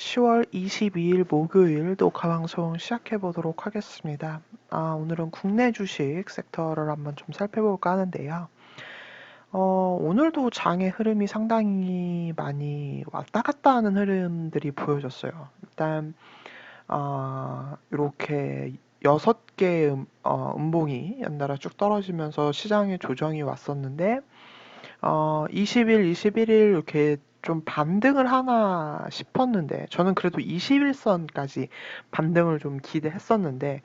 10월 22일 목요일 녹화방송 시작해보도록 하겠습니다. 오늘은 국내 주식 섹터를 한번 좀 살펴볼까 하는데요. 오늘도 장의 흐름이 상당히 많이 왔다 갔다 하는 흐름들이 보여졌어요. 일단, 이렇게 6개 음봉이 연달아 쭉 떨어지면서 시장에 조정이 왔었는데, 20일, 21일 이렇게 좀 반등을 하나 싶었는데, 저는 그래도 21선까지 반등을 좀 기대했었는데,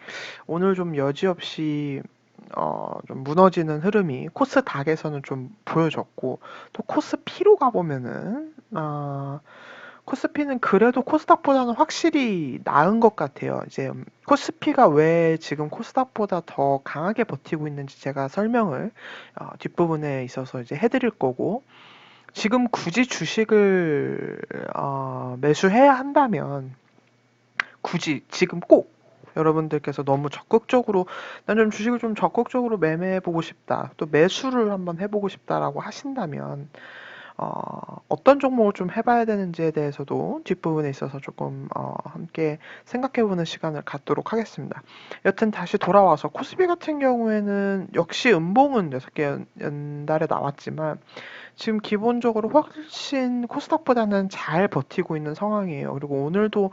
오늘 좀 여지없이 좀 무너지는 흐름이 코스닥에서는 좀 보여졌고, 또 코스피로 가보면은, 코스피는 그래도 코스닥보다는 확실히 나은 것 같아요. 이제 코스피가 왜 지금 코스닥보다 더 강하게 버티고 있는지 제가 설명을 뒷부분에 있어서 이제 해드릴 거고, 지금 굳이 주식을 매수해야 한다면 굳이 지금 꼭 여러분들께서 너무 적극적으로 난 좀 주식을 좀 적극적으로 매매해보고 싶다, 또 매수를 한번 해보고 싶다라고 하신다면 어떤 종목을 좀 해봐야 되는지에 대해서도 뒷부분에 있어서 조금 함께 생각해보는 시간을 갖도록 하겠습니다. 여튼 다시 돌아와서 코스피 같은 경우에는 역시 음봉은 6개 연달에 나왔지만 지금 기본적으로 훨씬 코스닥보다는 잘 버티고 있는 상황이에요. 그리고 오늘도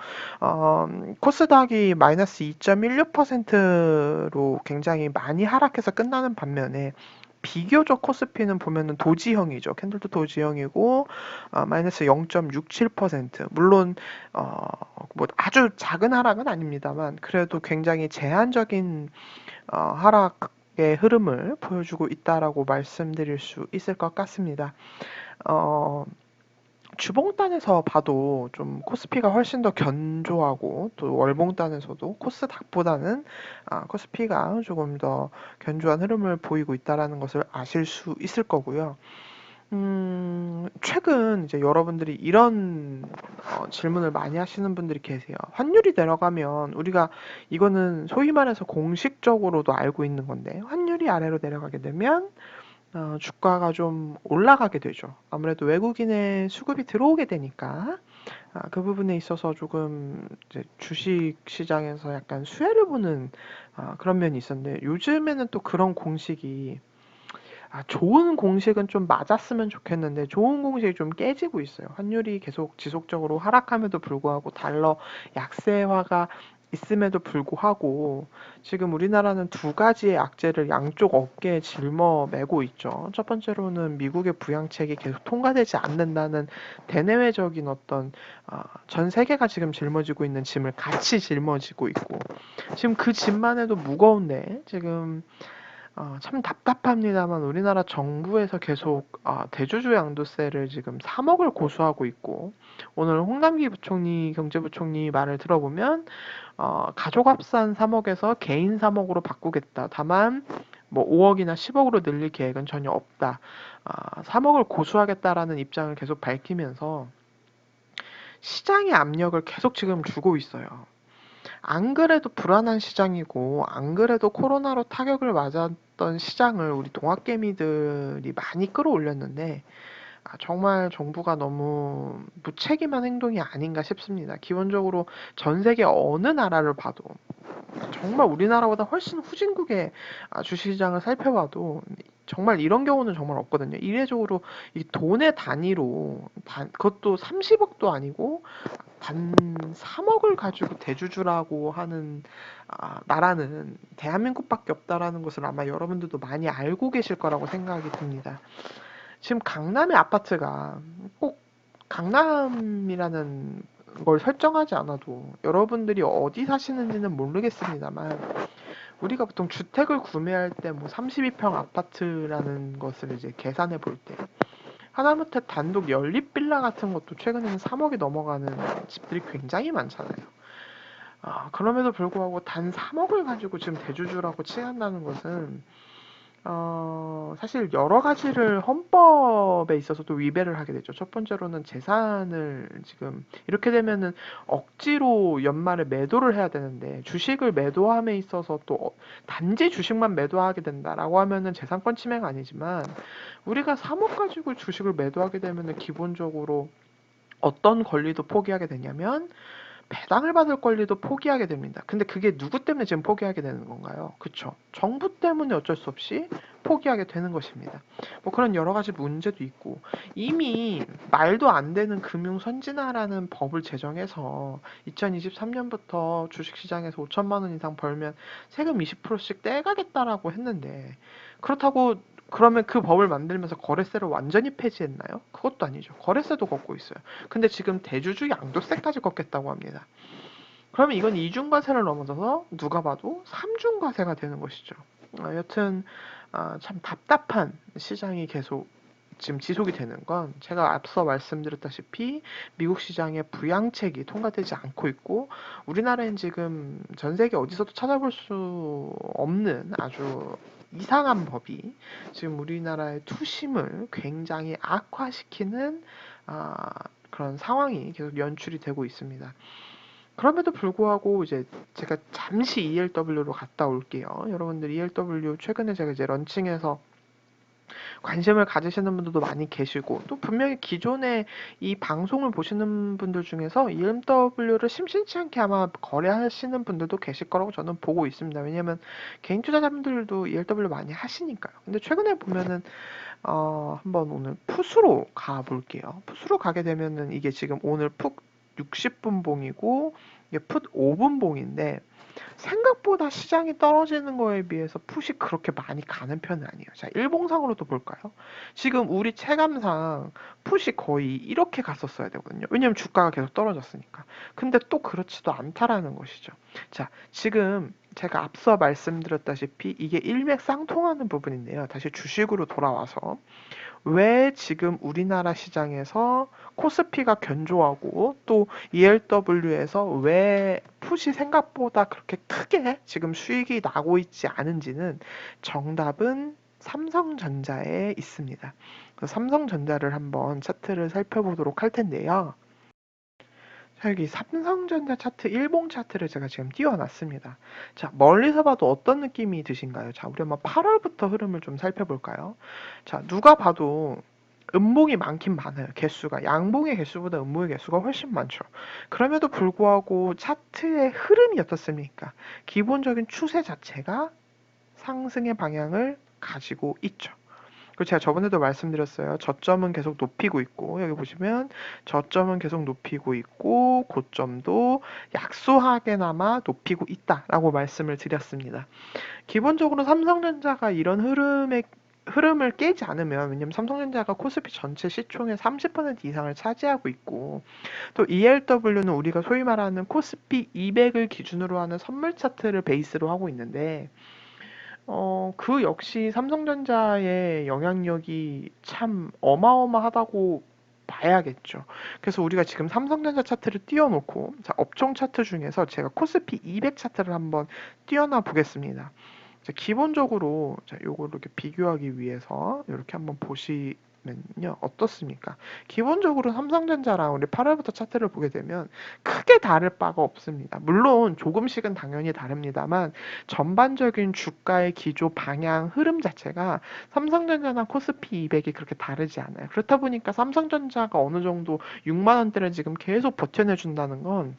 코스닥이 마이너스 2.16%로 굉장히 많이 하락해서 끝나는 반면에 비교적 코스피는 보면은 도지형이죠. 캔들도 도지형이고 마이너스 0.67%. 물론 뭐 아주 작은 하락은 아닙니다만 그래도 굉장히 제한적인 하락의 흐름을 보여주고 있다라고 말씀드릴 수 있을 것 같습니다. 어, 주봉단에서 봐도 좀 코스피가 훨씬 더 견조하고, 또 월봉단에서도 코스닥보다는 코스피가 조금 더 견조한 흐름을 보이고 있다라는 것을 아실 수 있을 거고요. 최근 이제 여러분들이 이런 질문을 많이 하시는 분들이 계세요. 환율이 내려가면 우리가 이거는 소위 말해서 공식적으로도 알고 있는 건데, 환율이 아래로 내려가게 되면 주가가 좀 올라가게 되죠. 아무래도 외국인의 수급이 들어오게 되니까 그 부분에 있어서 조금 이제 주식 시장에서 약간 수혜를 보는 그런 면이 있었는데, 요즘에는 또 그런 공식이 좋은 공식은 좀 맞았으면 좋겠는데 좋은 공식이 좀 깨지고 있어요. 환율이 계속 지속적으로 하락함에도 불구하고 달러 약세화가 있음에도 불구하고 지금 우리나라는 두 가지의 악재를 양쪽 어깨에 짊어매고 있죠. 첫 번째로는 미국의 부양책이 계속 통과되지 않는다는 대내외적인 어떤 전 세계가 지금 짊어지고 있는 짐을 같이 짊어지고 있고, 지금 그 짐만 해도 무거운데 지금 참 답답합니다만 우리나라 정부에서 계속 대주주 양도세를 지금 3억을 고수하고 있고, 오늘 홍남기 부총리 경제부총리 말을 들어보면 가족 합산 3억에서 개인 3억으로 바꾸겠다. 다만 뭐 5억이나 10억으로 늘릴 계획은 전혀 없다. 3억을 고수하겠다라는 입장을 계속 밝히면서 시장의 압력을 계속 지금 주고 있어요. 안 그래도 불안한 시장이고, 안 그래도 코로나로 타격을 맞았던 시장을 우리 동학개미들이 많이 끌어올렸는데, 정말 정부가 너무 무책임한 행동이 아닌가 싶습니다. 기본적으로 전 세계 어느 나라를 봐도, 정말 우리나라보다 훨씬 후진국의 주식시장을 살펴봐도 정말 이런 경우는 정말 없거든요. 이례적으로 이 돈의 단위로 그것도 30억도 아니고 단 3억을 가지고 대주주라고 하는 나라는 대한민국밖에 없다라는 것을 아마 여러분들도 많이 알고 계실 거라고 생각이 듭니다. 지금 강남의 아파트가 꼭 강남이라는 걸 설정하지 않아도 여러분들이 어디 사시는지는 모르겠습니다만, 우리가 보통 주택을 구매할 때 뭐 32평 아파트라는 것을 이제 계산해 볼 때 하다못해 단독 연립 빌라 같은 것도 최근에는 3억이 넘어가는 집들이 굉장히 많잖아요. 그럼에도 불구하고 단 3억을 가지고 지금 대주주라고 칭한다는 것은 사실 여러 가지를 헌법에 있어서도 위배를 하게 되죠. 첫 번째로는 재산을 지금 이렇게 되면은 억지로 연말에 매도를 해야 되는데, 주식을 매도함에 있어서 또 단지 주식만 매도하게 된다라고 하면은 재산권 침해가 아니지만, 우리가 3억 가지고 주식을 매도하게 되면은 기본적으로 어떤 권리도 포기하게 되냐면 배당을 받을 권리도 포기하게 됩니다. 근데 그게 누구 때문에 지금 포기하게 되는 건가요? 그쵸? 정부 때문에 어쩔 수 없이 포기하게 되는 것입니다. 뭐 그런 여러 가지 문제도 있고, 이미 말도 안 되는 금융선진화라는 법을 제정해서 2023년부터 주식시장에서 5천만 원 이상 벌면 세금 20%씩 떼가겠다라고 했는데, 그렇다고 그러면 그 법을 만들면서 거래세를 완전히 폐지했나요? 그것도 아니죠. 거래세도 걷고 있어요. 근데 지금 대주주 양도세까지 걷겠다고 합니다. 그러면 이건 이중과세를 넘어서서 누가 봐도 삼중과세가 되는 것이죠. 여튼 참 답답한 시장이 계속 지금 지속이 되는 건, 제가 앞서 말씀드렸다시피 미국 시장의 부양책이 통과되지 않고 있고, 우리나라엔 지금 전 세계 어디서도 찾아볼 수 없는 아주 이상한 법이 지금 우리나라의 투심을 굉장히 악화시키는 아, 그런 상황이 계속 연출이 되고 있습니다. 그럼에도 불구하고 이제 제가 잠시 ELW로 갔다 올게요. 여러분들 ELW 최근에 제가 이제 런칭해서 관심을 가지시는 분들도 많이 계시고, 또 분명히 기존에 이 방송을 보시는 분들 중에서 EMW를 심심치 않게 아마 거래하시는 분들도 계실 거라고 저는 보고 있습니다. 왜냐면 개인 투자자분들도 ELW 많이 하시니까요. 근데 최근에 보면은 한번 오늘 풋으로 가볼게요. 풋으로 가게 되면은 이게 지금 오늘 풋 60분 봉이고 이게 풋 5분 봉인데, 생각보다 시장이 떨어지는 거에 비해서 풋이 그렇게 많이 가는 편은 아니에요. 자, 일봉상으로도 볼까요? 지금 우리 체감상 풋이 거의 이렇게 갔었어야 되거든요. 왜냐면 주가가 계속 떨어졌으니까. 근데 또 그렇지도 않다라는 것이죠. 자, 지금 제가 앞서 말씀드렸다시피 이게 일맥상통하는 부분인데요. 다시 주식으로 돌아와서, 왜 지금 우리나라 시장에서 코스피가 견조하고 또 ELW에서 왜 풋이 생각보다 그렇게 크게 지금 수익이 나고 있지 않은지는, 정답은 삼성전자에 있습니다. 삼성전자를 한번 차트를 살펴보도록 할 텐데요. 자, 여기 삼성전자 차트, 일봉 차트를 제가 지금 띄워놨습니다. 자, 멀리서 봐도 어떤 느낌이 드신가요? 자, 우리 한번 8월부터 흐름을 좀 살펴볼까요? 자, 누가 봐도 음봉이 많긴 많아요. 개수가. 양봉의 개수보다 음봉의 개수가 훨씬 많죠. 그럼에도 불구하고 차트의 흐름이 어떻습니까? 기본적인 추세 자체가 상승의 방향을 가지고 있죠. 그리고 제가 저번에도 말씀드렸어요. 저점은 계속 높이고 있고, 여기 보시면 저점은 계속 높이고 있고, 고점도 약소하게나마 높이고 있다라고 말씀을 드렸습니다. 기본적으로 삼성전자가 이런 흐름을 깨지 않으면, 왜냐면 삼성전자가 코스피 전체 시총의 30% 이상을 차지하고 있고, 또 ELW는 우리가 소위 말하는 코스피 200을 기준으로 하는 선물 차트를 베이스로 하고 있는데, 그 역시 삼성전자의 영향력이 참 어마어마하다고 봐야겠죠. 그래서 우리가 지금 삼성전자 차트를 띄워놓고, 자, 업종 차트 중에서 제가 코스피 200 차트를 한번 띄워놔 보겠습니다. 자, 기본적으로, 자, 요거를 이렇게 비교하기 위해서 이렇게 한번 보시면요. 어떻습니까? 기본적으로 삼성전자랑 우리 8월부터 차트를 보게 되면 크게 다를 바가 없습니다. 물론 조금씩은 당연히 다릅니다만, 전반적인 주가의 기조, 방향, 흐름 자체가 삼성전자나 코스피 200이 그렇게 다르지 않아요. 그렇다 보니까 삼성전자가 어느 정도 6만 원대를 지금 계속 버텨내준다는 건,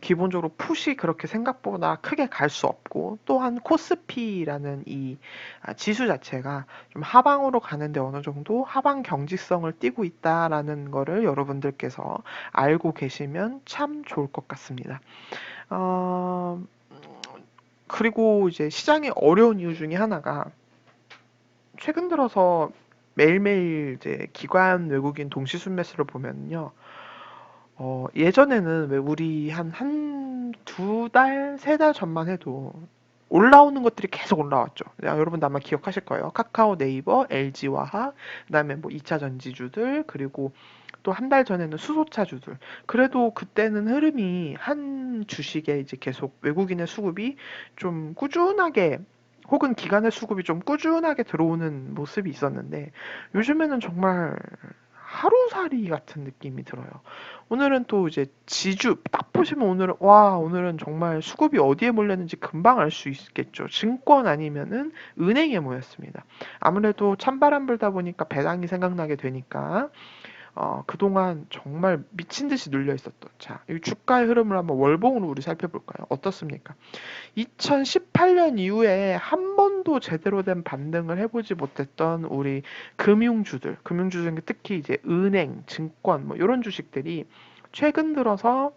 기본적으로 풋이 그렇게 생각보다 크게 갈 수 없고, 또한 코스피라는 이 지수 자체가 좀 하방으로 가는데 어느 정도 하방 경직성을 띠고 있다라는 거를 여러분들께서 알고 계시면 참 좋을 것 같습니다. 어, 그리고 이제 시장이 어려운 이유 중에 하나가, 최근 들어서 매일매일 이제 기관 외국인 동시순 매수를 보면요. 예전에는 왜 우리 두 달, 세 달 전만 해도 올라오는 것들이 계속 올라왔죠. 여러분도 아마 기억하실 거예요. 카카오, 네이버, LG화학, 그다음에 뭐 2차 전지주들, 그리고 또 한 달 전에는 수소차주들. 그래도 그때는 흐름이 한 주식에 이제 계속 외국인의 수급이 좀 꾸준하게, 혹은 기관의 수급이 좀 꾸준하게 들어오는 모습이 있었는데, 요즘에는 정말 하루살이 같은 느낌이 들어요. 오늘은 또 이제 지주 딱 보시면, 오늘은 정말 수급이 어디에 몰렸는지 금방 알 수 있겠죠. 증권 아니면은 은행에 모였습니다. 아무래도 찬바람 불다 보니까 배당이 생각나게 되니까 그동안 정말 미친 듯이 눌려 있었던. 자, 이 주가의 흐름을 한번 월봉으로 우리 살펴볼까요? 어떻습니까? 2018년 이후에 한 번도 제대로 된 반등을 해보지 못했던 우리 금융주 중에 특히 이제 은행, 증권 뭐 이런 주식들이 최근 들어서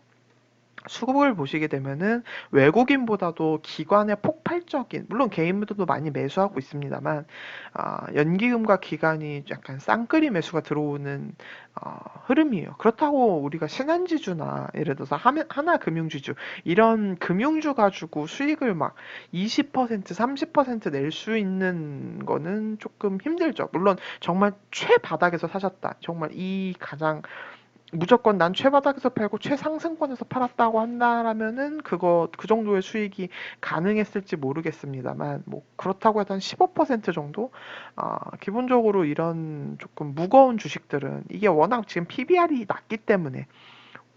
수급을 보시게 되면은 외국인보다도 기관의 폭발적인, 물론 개인들도 많이 매수하고 있습니다만, 연기금과 기관이 약간 쌍끌이 매수가 들어오는 흐름이에요. 그렇다고 우리가 신한지주나 예를 들어서 하나금융지주 이런 금융주 가지고 수익을 막 20%, 30%낼 수 있는 거는 조금 힘들죠. 물론 정말 최바닥에서 사셨다. 정말 이 가장 무조건 난 최바닥에서 팔고 최상승권에서 팔았다고 한다라면은 그거 그 정도의 수익이 가능했을지 모르겠습니다만 뭐 그렇다고 해도 한 15% 정도 기본적으로 이런 조금 무거운 주식들은 이게 워낙 지금 PBR이 낮기 때문에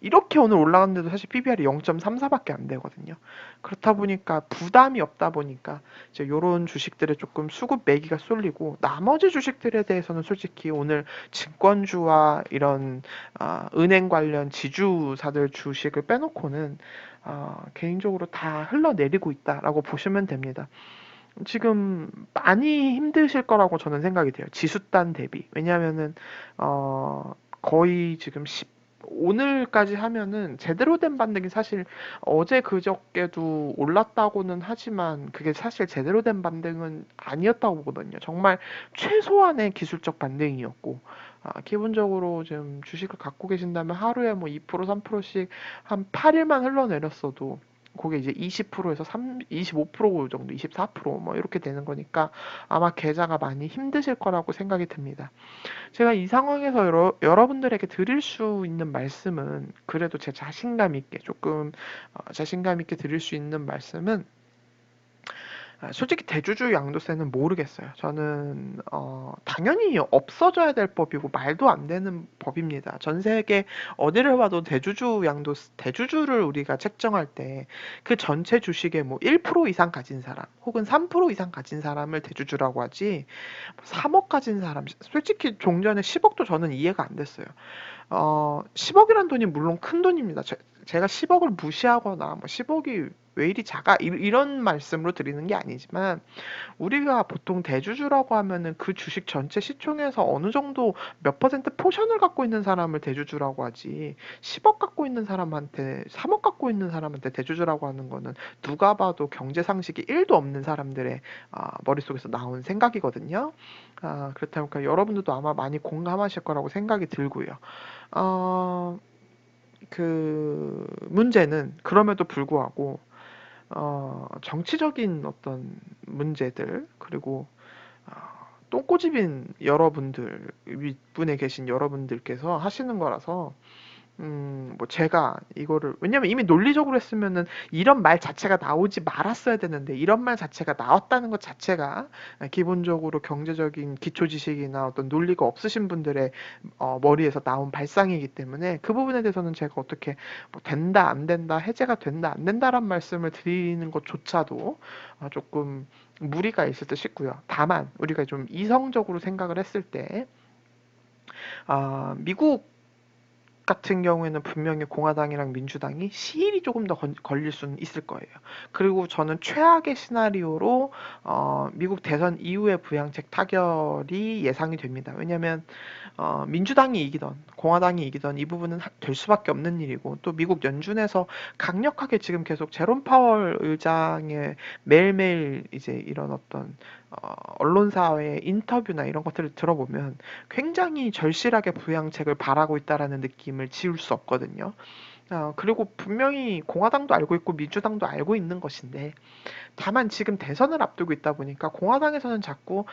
이렇게 오늘 올라갔는데도 사실 PBR이 0.34밖에 안 되거든요. 그렇다 보니까 부담이 없다 보니까 이제 요런 주식들에 조금 수급 매기가 쏠리고 나머지 주식들에 대해서는 솔직히 오늘 증권주와 이런 은행 관련 지주사들 주식을 빼놓고는 개인적으로 다 흘러내리고 있다라고 보시면 됩니다. 지금 많이 힘드실 거라고 저는 생각이 돼요. 지수단 대비. 왜냐하면은 거의 지금 오늘까지 하면은 제대로 된 반등이 사실 어제 그저께도 올랐다고는 하지만 그게 사실 제대로 된 반등은 아니었다고 보거든요. 정말 최소한의 기술적 반등이었고 기본적으로 지금 주식을 갖고 계신다면 하루에 뭐 2%, 3%씩 한 8일만 흘러내렸어도 그게 이제 20%에서 25% 정도, 24%뭐 이렇게 되는 거니까 아마 계좌가 많이 힘드실 거라고 생각이 듭니다. 제가 이 상황에서 여러분들에게 드릴 수 있는 말씀은 그래도 제 자신감 있게 조금 자신감 있게 드릴 수 있는 말씀은 솔직히 대주주 양도세는 모르겠어요. 저는 당연히 없어져야 될 법이고 말도 안 되는 법입니다. 전 세계 어디를 봐도 대주주를 우리가 책정할 때 그 전체 주식의 뭐 1% 이상 가진 사람 혹은 3% 이상 가진 사람을 대주주라고 하지 3억 가진 사람 솔직히 종전에 10억도 저는 이해가 안 됐어요. 10억이란 돈이 물론 큰 돈입니다. 제가 10억을 무시하거나 뭐 10억이 왜 이리 작아? 이런 말씀으로 드리는 게 아니지만 우리가 보통 대주주라고 하면은 그 주식 전체 시총에서 어느 정도 몇 퍼센트 포션을 갖고 있는 사람을 대주주라고 하지 10억 갖고 있는 사람한테 3억 갖고 있는 사람한테 대주주라고 하는 거는 누가 봐도 경제 상식이 1도 없는 사람들의 머릿속에서 나온 생각이거든요. 그렇다 보니까 여러분들도 아마 많이 공감하실 거라고 생각이 들고요. 어, 그 문제는 그럼에도 불구하고 정치적인 어떤 문제들 그리고 어, 똥꼬집인 여러분들 윗분에 계신 여러분들께서 하시는 거라서 뭐 제가 이거를 왜냐면 이미 논리적으로 했으면은 이런 말 자체가 나오지 말았어야 되는데 이런 말 자체가 나왔다는 것 자체가 기본적으로 경제적인 기초 지식이나 어떤 논리가 없으신 분들의 머리에서 나온 발상이기 때문에 그 부분에 대해서는 제가 어떻게 뭐 된다 안 된다 해제가 된다 안 된다란 말씀을 드리는 것조차도 조금 무리가 있을 듯 싶고요. 다만 우리가 좀 이성적으로 생각을 했을 때 미국 같은 경우에는 분명히 공화당이랑 민주당이 시일이 조금 더 걸릴 수는 있을 거예요. 그리고 저는 최악의 시나리오로 미국 대선 이후의 부양책 타결이 예상이 됩니다. 왜냐하면 민주당이 이기던 공화당이 이기던 이 부분은 될 수밖에 없는 일이고 또 미국 연준에서 강력하게 지금 계속 제롬 파월 의장의 매일매일 이제 이런 어떤 언론사의 인터뷰나 이런 것들을 들어보면 굉장히 절실하게 부양책을 바라고 있다라는 느낌을 지울 수 없거든요. 그리고 분명히 공화당도 알고 있고 민주당도 알고 있는 것인데 다만 지금 대선을 앞두고 있다 보니까 공화당에서는 자꾸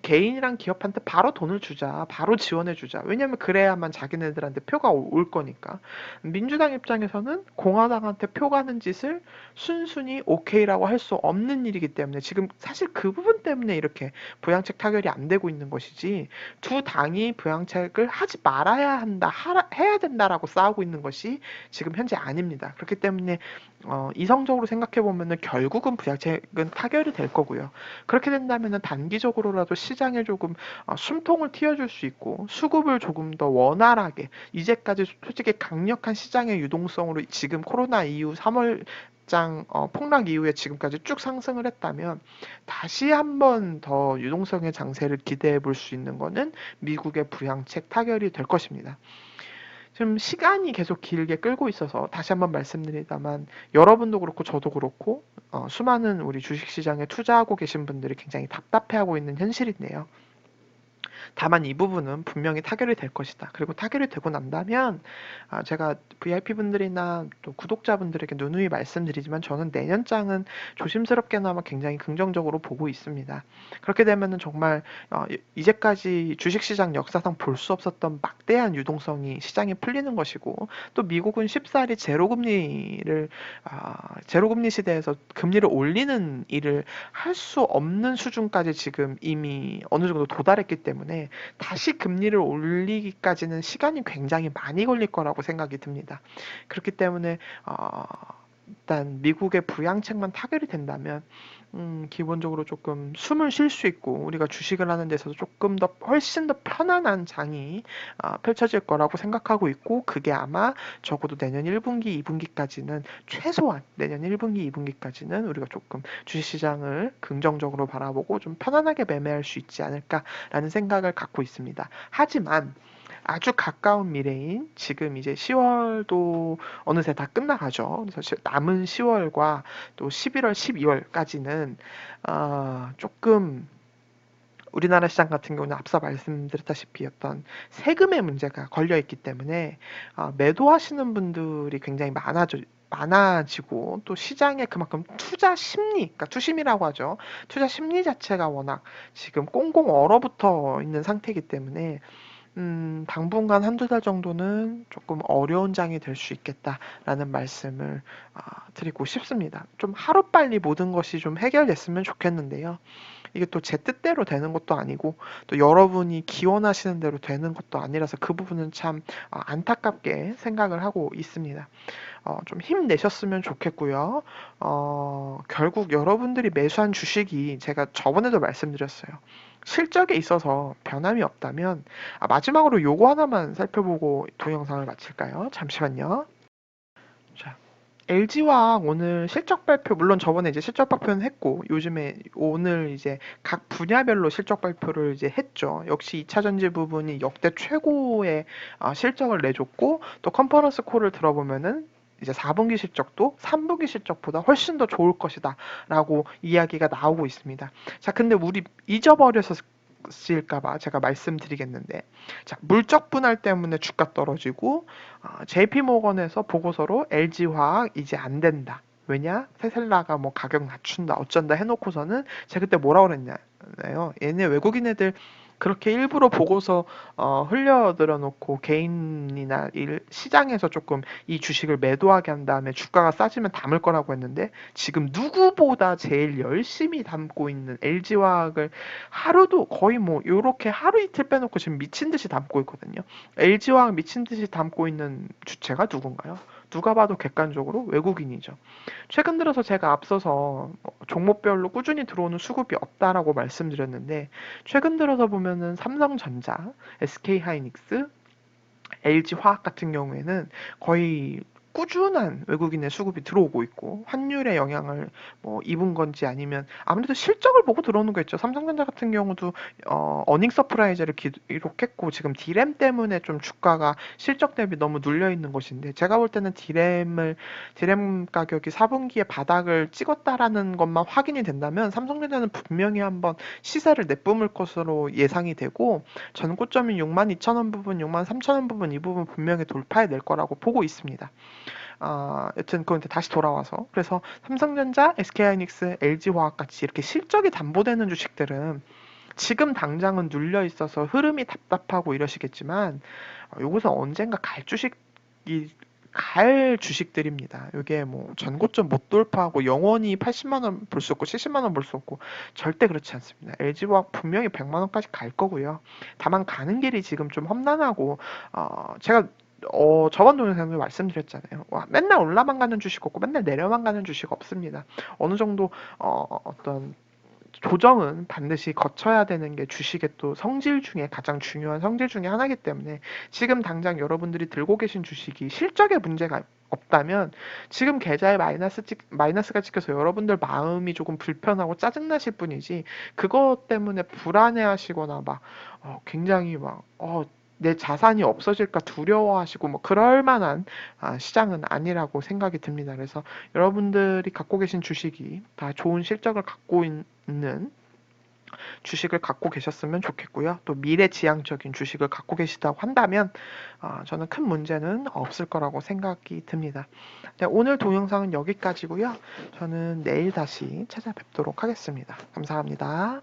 개인이랑 기업한테 바로 돈을 주자, 바로 지원해 주자. 왜냐면 그래야만 자기네들한테 표가 올 거니까. 민주당 입장에서는 공화당한테 표 가는 짓을 순순히 오케이라고 할 수 없는 일이기 때문에 지금 사실 그 부분 때문에 이렇게 부양책 타결이 안 되고 있는 것이지 두 당이 부양책을 하지 말아야 한다, 해야 된다라고 싸우고 있는 것이 지금 현재 아닙니다. 그렇기 때문에 이성적으로 생각해 보면은 결국은 부양책은 타결이 될 거고요. 그렇게 된다면은 단기적으로라도 시장에 조금 숨통을 틔워줄 수 있고 수급을 조금 더 원활하게, 이제까지 솔직히 강력한 시장의 유동성으로 지금 코로나 이후 3월 장 폭락 이후에 지금까지 쭉 상승을 했다면 다시 한번 더 유동성의 장세를 기대해 볼 수 있는 거는 미국의 부양책 타결이 될 것입니다. 지금 시간이 계속 길게 끌고 있어서 다시 한번 말씀드리다만 여러분도 그렇고 저도 그렇고 수많은 우리 주식시장에 투자하고 계신 분들이 굉장히 답답해하고 있는 현실인데요. 다만 이 부분은 분명히 타결이 될 것이다. 그리고 타결이 되고 난다면 제가 VIP분들이나 또 구독자분들에게 누누이 말씀드리지만 저는 내년장은 조심스럽게나마 굉장히 긍정적으로 보고 있습니다. 그렇게 되면은 정말 이제까지 주식시장 역사상 볼 수 없었던 막대한 유동성이 시장에 풀리는 것이고, 또 미국은 쉽사리 제로금리 시대에서 금리를 올리는 일을 할 수 없는 수준까지 지금 이미 어느 정도 도달했기 때문에 다시 금리를 올리기까지는 시간이 굉장히 많이 걸릴 거라고 생각이 듭니다. 그렇기 때문에 일단 미국의 부양책만 타결이 된다면 기본적으로 조금 숨을 쉴 수 있고 우리가 주식을 하는 데서도 조금 더 훨씬 더 편안한 장이 펼쳐질 거라고 생각하고 있고, 그게 아마 적어도 내년 1분기, 2분기까지는 최소한 내년 1분기, 2분기까지는 우리가 조금 주식시장을 긍정적으로 바라보고 좀 편안하게 매매할 수 있지 않을까라는 생각을 갖고 있습니다. 하지만 아주 가까운 미래인 지금 이제 10월도 어느새 다 끝나가죠. 그래서 남은 10월과 또 11월, 12월까지는 조금 우리나라 시장 같은 경우는 앞서 말씀드렸다시피 어떤 세금의 문제가 걸려 있기 때문에 매도하시는 분들이 굉장히 많아지고, 또 시장에 그만큼 투자 심리, 그러니까 투심이라고 하죠. 투자 심리 자체가 워낙 지금 꽁꽁 얼어붙어 있는 상태이기 때문에 당분간 한두 달 정도는 조금 어려운 장이 될 수 있겠다라는 말씀을 드리고 싶습니다. 좀 하루빨리 모든 것이 좀 해결됐으면 좋겠는데요. 이게 또 제 뜻대로 되는 것도 아니고 또 여러분이 기원하시는 대로 되는 것도 아니라서 그 부분은 참 안타깝게 생각을 하고 있습니다. 좀 힘내셨으면 좋겠고요. 결국 여러분들이 매수한 주식이 제가 저번에도 말씀드렸어요. 실적에 있어서 변함이 없다면 마지막으로 요거 하나만 살펴보고 동영상을 마칠까요? 잠시만요. 자, LG화학 오늘 실적 발표, 물론 저번에 이제 실적 발표는 했고 요즘에 오늘 이제 각 분야별로 실적 발표를 이제 했죠. 역시 2차 전지 부분이 역대 최고의 실적을 내줬고, 또 컨퍼런스 콜을 들어보면은 이제 4분기 실적도 3분기 실적보다 훨씬 더 좋을 것이다 라고 이야기가 나오고 있습니다. 자, 근데 우리 잊어버려서 일까봐 제가 말씀드리겠는데, 자, 물적 분할 때문에 주가 떨어지고 JP모건에서 보고서로 LG화학 이제 안 된다. 왜냐? 테슬라가 뭐 가격 낮춘다 어쩐다 해놓고서는 제가 그때 뭐라 그랬냐요. 얘네 외국인 애들 그렇게 일부러 보고서 흘려들어 놓고 개인이나 시장에서 조금 이 주식을 매도하게 한 다음에 주가가 싸지면 담을 거라고 했는데, 지금 누구보다 제일 열심히 담고 있는 LG화학을 하루도 거의 뭐 요렇게 하루 이틀 빼놓고 지금 미친 듯이 담고 있거든요. LG화학 미친 듯이 담고 있는 주체가 누군가요? 누가 봐도 객관적으로 외국인이죠. 최근 들어서 제가 앞서서 종목별로 꾸준히 들어오는 수급이 없다라고 말씀드렸는데, 최근 들어서 보면은 삼성전자, SK하이닉스, LG화학 같은 경우에는 거의 꾸준한 외국인의 수급이 들어오고 있고, 환율의 영향을 뭐 입은 건지 아니면 아무래도 실적을 보고 들어오는 거겠죠. 삼성전자 같은 경우도 어닝 서프라이즈를 기록했고 지금 디램 때문에 좀 주가가 실적 대비 너무 눌려 있는 것인데, 제가 볼 때는 디램 가격이 4분기에 바닥을 찍었다라는 것만 확인이 된다면 삼성전자는 분명히 한번 시세를 내뿜을 것으로 예상이 되고, 전고점인 62,000원 부분, 63,000원 부분, 이 부분 분명히 돌파해낼 거라고 보고 있습니다. 여튼 그건 다시 돌아와서, 그래서 삼성전자, SK하이닉스, LG화학 같이 이렇게 실적이 담보되는 주식들은 지금 당장은 눌려 있어서 흐름이 답답하고 이러시겠지만 요것은 언젠가 갈 주식들입니다. 이게 뭐 전고점 못 돌파하고 영원히 80만 원 볼 수 없고 70만 원 볼 수 없고 절대 그렇지 않습니다. LG화학 분명히 100만 원까지 갈 거고요. 다만 가는 길이 지금 좀 험난하고 제가 저번 동영상에서 말씀드렸잖아요. 와, 맨날 올라만 가는 주식 없고 맨날 내려만 가는 주식 없습니다. 어느 정도 어떤 조정은 반드시 거쳐야 되는 게 주식의 또 성질 중에 가장 중요한 성질 중에 하나이기 때문에 지금 당장 여러분들이 들고 계신 주식이 실적에 문제가 없다면 지금 계좌에 마이너스가 찍혀서 여러분들 마음이 조금 불편하고 짜증나실 뿐이지 그것 때문에 불안해하시거나 막 굉장히 막 내 자산이 없어질까 두려워하시고 뭐 그럴 만한 시장은 아니라고 생각이 듭니다. 그래서 여러분들이 갖고 계신 주식이 다 좋은 실적을 갖고 있는 주식을 갖고 계셨으면 좋겠고요. 또 미래지향적인 주식을 갖고 계시다고 한다면 저는 큰 문제는 없을 거라고 생각이 듭니다. 네, 오늘 동영상은 여기까지고요. 저는 내일 다시 찾아뵙도록 하겠습니다. 감사합니다.